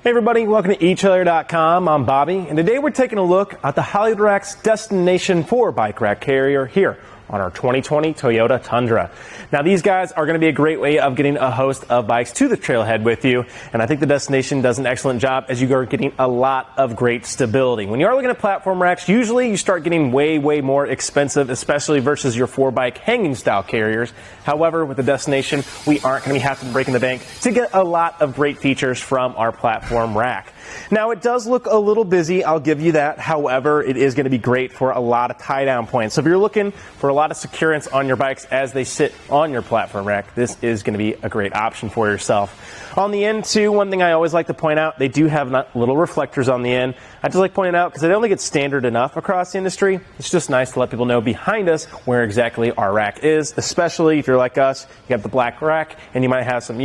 Hey everybody, welcome to eachother.com. I'm Bobby, and today we're taking a look at the Hitch Rack's Destination 4 bike rack carrier here on our 2020 Toyota Tundra. Now these guys are going to be a great way of getting a host of bikes to the trailhead with you, and I think the Destination does an excellent job as you are getting a lot of great stability. When you are looking at platform racks, usually you start getting way more expensive, especially versus your 4-bike hanging style carriers. However, with the Destination, we aren't going to be having to break in the bank to get a lot of great features from our platform rack. Now it does look a little busy, I'll give you that. However, it is going to be great for a lot of tie down points. So if you're looking for a lot of securance on your bikes as they sit on your platform rack, this is going to be a great option for yourself. On the end too, one thing I always like to point out, they do have little reflectors on the end. I just like pointing out because they don't think it's standard enough across the industry. It's just nice to let people know behind us where exactly our rack is, especially if you're like us, you have the black rack and you might have some,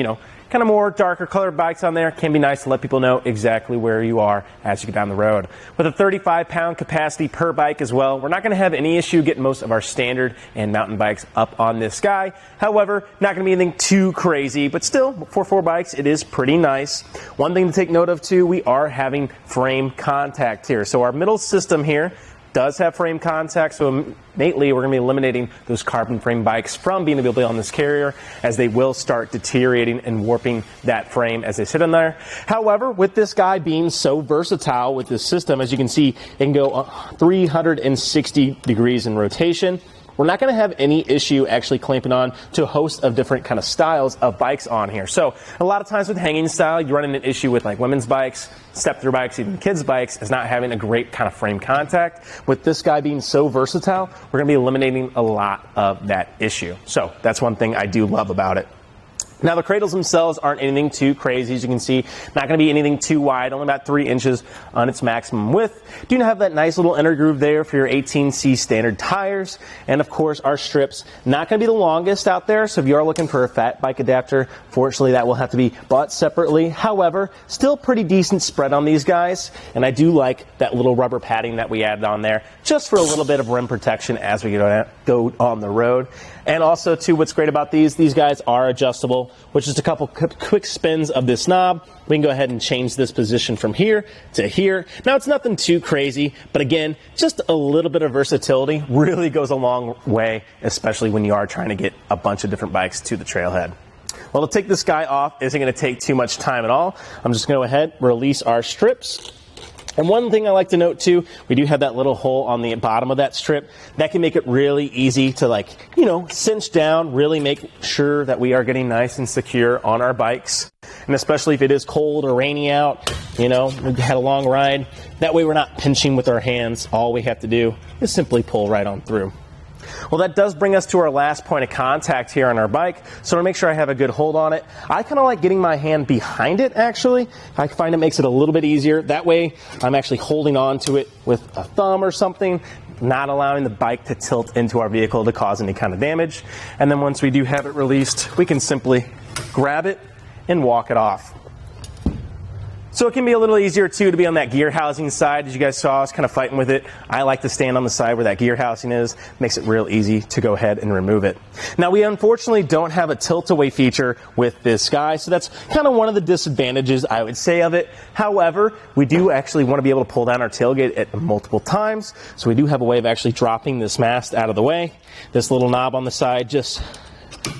kind of more darker colored bikes on there. It can be nice to let people know exactly where you are as you get down the road. With a 35-pound capacity per bike as well, we're not going to have any issue getting most of our standard and mountain bikes up on this guy. However, not going to be anything too crazy, but still, for 4 bikes, it is pretty nice. One thing to take note of too, we are having frame contact here. So our middle system here does have frame contact, so innately we're going to be eliminating those carbon frame bikes from being able to be on this carrier, as they will start deteriorating and warping that frame as they sit in there. However, with this guy being so versatile with this system, as you can see, it can go 360 degrees in rotation. We're not going to have any issue actually clamping on to a host of different kind of styles of bikes on here. So a lot of times with hanging style, you run into an issue with like women's bikes, step-through bikes, even kids' bikes, is not having a great kind of frame contact. With this guy being so versatile, we're going to be eliminating a lot of that issue. So that's one thing I do love about it. Now the cradles themselves aren't anything too crazy, as you can see. Not going to be anything too wide, only about 3 inches on its maximum width. Do have that nice little inner groove there for your 18C standard tires. And of course our strips, not going to be the longest out there, so if you are looking for a fat bike adapter, fortunately that will have to be bought separately. However, still pretty decent spread on these guys, and I do like that little rubber padding that we added on there, just for a little bit of rim protection as we go on the road. And also too, what's great about these guys are adjustable, which is a couple quick spins of this knob. We can go ahead and change this position from here to here. Now it's nothing too crazy, but again, just a little bit of versatility really goes a long way, especially when you are trying to get a bunch of different bikes to the trailhead. Well, to take this guy off isn't going to take too much time at all. I'm just going to go ahead, release our strips. And one thing I like to note too, we do have that little hole on the bottom of that strip. That can make it really easy to cinch down, really make sure that we are getting nice and secure on our bikes. And especially if it is cold or rainy out, we've had a long ride. That way we're not pinching with our hands. All we have to do is simply pull right on through. Well, that does bring us to our last point of contact here on our bike. So to make sure I have a good hold on it, I kind of like getting my hand behind it, actually. I find it makes it a little bit easier. That way, I'm actually holding on to it with a thumb or something, not allowing the bike to tilt into our vehicle to cause any kind of damage. And then once we do have it released, we can simply grab it and walk it off. So it can be a little easier too to be on that gear housing side. As you guys saw, I was kind of fighting with it. I like to stand on the side where that gear housing is. Makes it real easy to go ahead and remove it. Now we unfortunately don't have a tilt away feature with this guy, so that's kind of one of the disadvantages I would say of it. However, we do actually want to be able to pull down our tailgate at multiple times, so we do have a way of actually dropping this mast out of the way. This little knob on the side just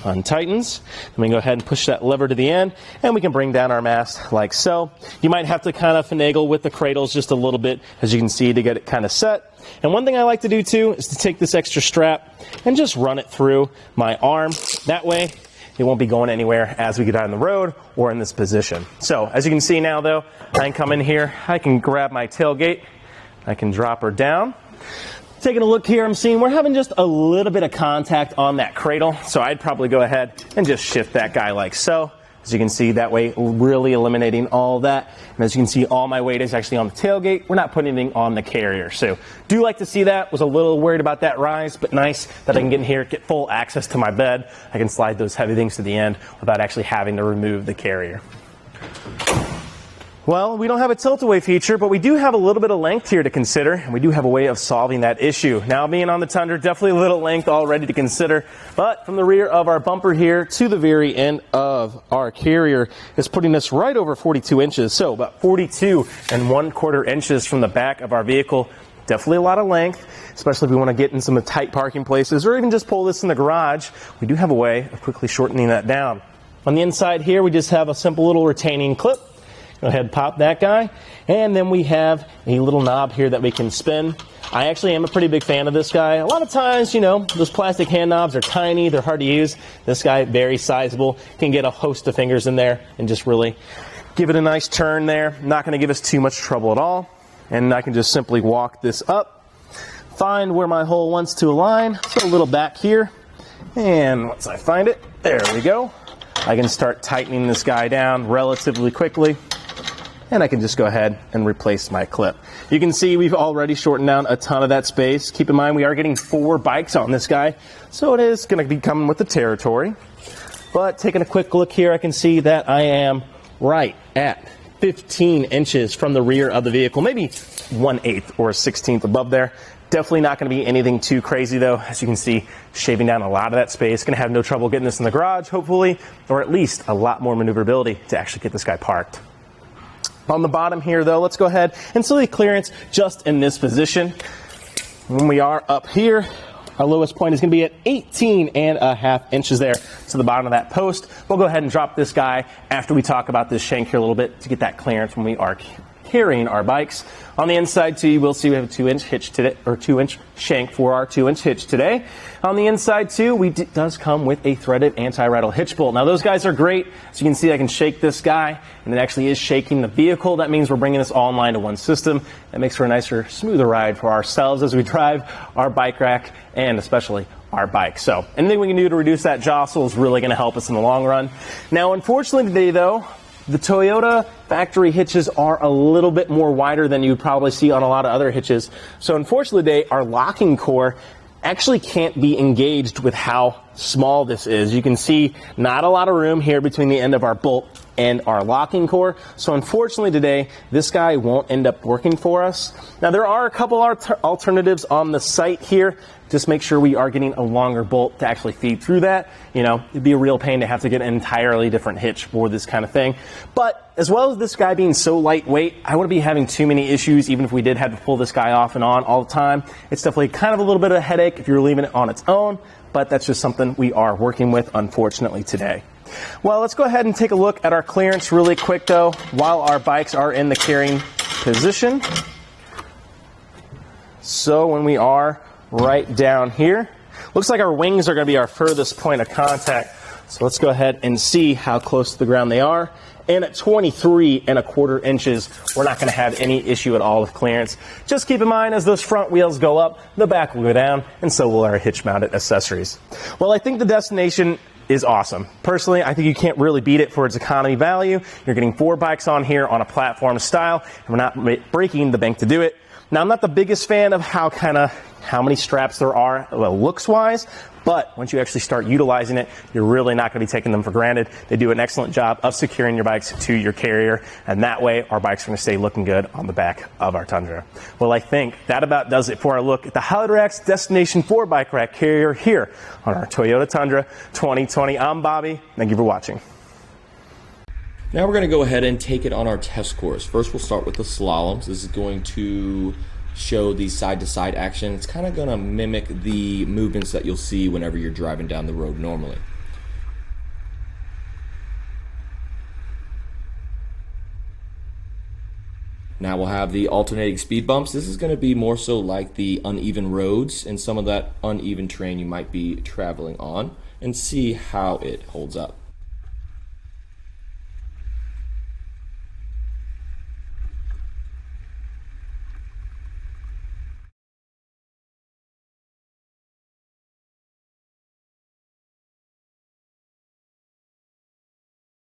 untightens. Then we can go ahead and push that lever to the end, and we can bring down our mast like so. You might have to kind of finagle with the cradles just a little bit, as you can see, to get it kind of set. And one thing I like to do too is to take this extra strap and just run it through my arm. That way it won't be going anywhere as we get out on the road or in this position. So as you can see now though, I can come in here, I can grab my tailgate, I can drop her down. Taking a look here, I'm seeing we're having just a little bit of contact on that cradle, so I'd probably go ahead and just shift that guy like so. As you can see, that way really eliminating all that. And as you can see, all my weight is actually on the tailgate. We're not putting anything on the carrier. So do like to see that. Was a little worried about that rise, but nice that I can get in here, get full access to my bed. I can slide those heavy things to the end without actually having to remove the carrier. Well, we don't have a tilt-away feature, but we do have a little bit of length here to consider, and we do have a way of solving that issue. Now, being on the Tundra, definitely a little length already to consider, but from the rear of our bumper here to the very end of our carrier is putting us right over 42 inches, so about 42 1/4 inches from the back of our vehicle. Definitely a lot of length, especially if we want to get in some tight parking places or even just pull this in the garage. We do have a way of quickly shortening that down. On the inside here, we just have a simple little retaining clip. Go ahead and pop that guy. And then we have a little knob here that we can spin. I actually am a pretty big fan of this guy. A lot of times, you know, those plastic hand knobs are tiny, they're hard to use. This guy, very sizable, can get a host of fingers in there and just really give it a nice turn there. Not going to give us too much trouble at all. And I can just simply walk this up, find where my hole wants to align. So a little back here. And once I find it, there we go. I can start tightening this guy down relatively quickly. And I can just go ahead and replace my clip. You can see we've already shortened down a ton of that space. Keep in mind we are getting 4 bikes on this guy, so it is going to be coming with the territory. But taking a quick look here, I can see that I am right at 15 inches from the rear of the vehicle, maybe 1/8 or a 16th above there. Definitely not going to be anything too crazy though. As you can see, shaving down a lot of that space. Going to have no trouble getting this in the garage, hopefully, or at least a lot more maneuverability to actually get this guy parked. On the bottom here, though, let's go ahead and see the clearance just in this position. When we are up here, our lowest point is going to be at 18.5 inches there to the bottom of that post. We'll go ahead and drop this guy after we talk about this shank here a little bit to get that clearance when we are carrying our bikes. On the inside, too, you will see we have a 2-inch hitch today, or 2-inch shank for our 2-inch hitch today. On the inside, too, does come with a threaded anti-rattle hitch bolt. Now, those guys are great. As you can see, I can shake this guy, and it actually is shaking the vehicle. That means we're bringing this all in line to one system. That makes for a nicer, smoother ride for ourselves as we drive our bike rack and especially our bike. So anything we can do to reduce that jostle is really going to help us in the long run. Now, unfortunately today, though, the Toyota factory hitches are a little bit more wider than you would probably see on a lot of other hitches. So unfortunately today, our locking core actually can't be engaged with how small this is. You can see not a lot of room here between the end of our bolt and our locking core. So unfortunately today, this guy won't end up working for us. Now there are a couple alternatives on the site here. Just make sure we are getting a longer bolt to actually feed through that. You know, it'd be a real pain to have to get an entirely different hitch for this kind of thing. But as well as this guy being so lightweight, I wouldn't be having too many issues even if we did have to pull this guy off and on all the time. It's definitely kind of a little bit of a headache if you're leaving it on its own, but that's just something we are working with, unfortunately, today. Well, let's go ahead and take a look at our clearance really quick, though, while our bikes are in the carrying position. So when we are right down here, looks like our wings are going to be our furthest point of contact. So let's go ahead and see how close to the ground they are. And at 23.25 inches, we're not going to have any issue at all with clearance. Just keep in mind, as those front wheels go up, the back will go down, and so will our hitch-mounted accessories. Well, I think the destination is awesome. Personally, I think you can't really beat it for its economy value. You're getting 4 bikes on here on a platform style, and we're not breaking the bank to do it. Now, I'm not the biggest fan of how many straps there are, well, looks-wise, but once you actually start utilizing it, you're really not going to be taking them for granted. They do an excellent job of securing your bikes to your carrier, and that way our bikes are going to stay looking good on the back of our Tundra. Well, I think that about does it for our look at the Highlight Rack's Destination 4 bike rack carrier here on our Toyota Tundra 2020. I'm Bobby. Thank you for watching. Now we're going to go ahead and take it on our test course. First, we'll start with the slaloms. This is going to show the side-to-side action. It's kind of going to mimic the movements that you'll see whenever you're driving down the road normally. Now we'll have the alternating speed bumps. This is going to be more so like the uneven roads and some of that uneven terrain you might be traveling on, and see how it holds up.